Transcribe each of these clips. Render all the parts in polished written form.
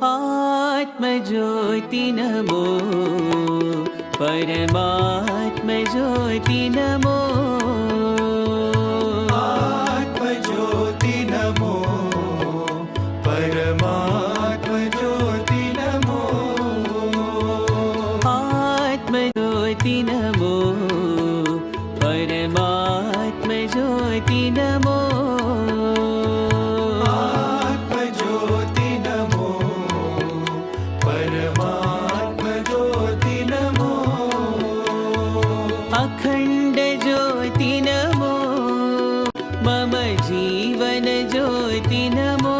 आत्मज्योति नमो परमात्मज्योति नमो आत्मज्योति नमो परमात्मज्योति नमो आत्मज्योति नमो परमात्मज्योति नमो आत्मज्योति नमो परमात्मज्योति नमो अखंड ज्योति नमो मम जीवन ज्योति नमो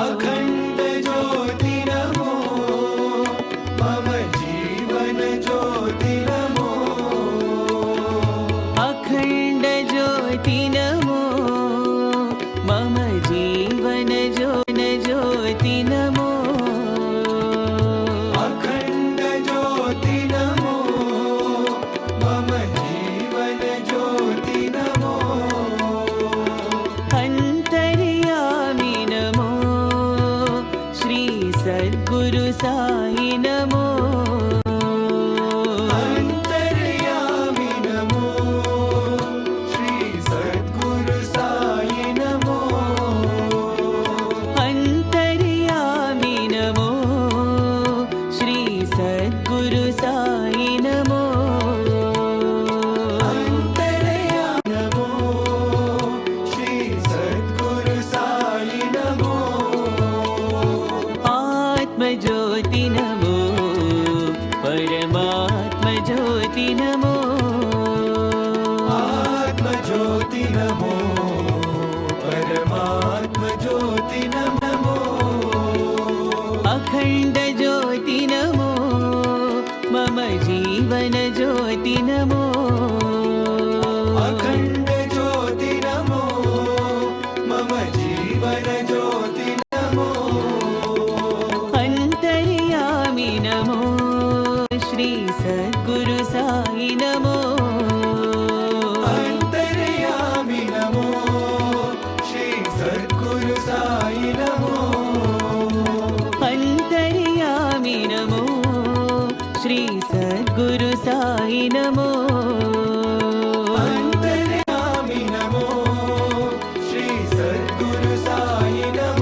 अखंड ज्योति नमो मम जीवन ज्योति नमो अखंड ज्योति नमो मम जीवन ज्योति नमो अखंड ज्योति नमो मम जीवन ज्योति नमो अंतर्यामी नमो श्री सद्गुरु साई नमो अंतर्यामी नमो श्री सद्गुरु साई नमो अंतर्यामी नमो श्री सद्गुरु साई नमो अंतर्यामी नमो श्री सद्गुरु साई नमो आत्मज्योति नमो परमात्मज्योति नमो आत्मज्योति नमो परमात्मज्योति नमो अखंड ज्योति नमो मम जीवन ज्योति नमो अखंड ज्योति नमो मम जीवन ज्योति नमो अंतर्यामी नमो श्री सद्गुरु साई नमो अंतर्यामी नमो श्री सद्गुरु साई नमो अंतर्यामी नमो श्री सद्गुरु साई नमो अंतर्यामी नमो श्री सद्गुरु साई नमो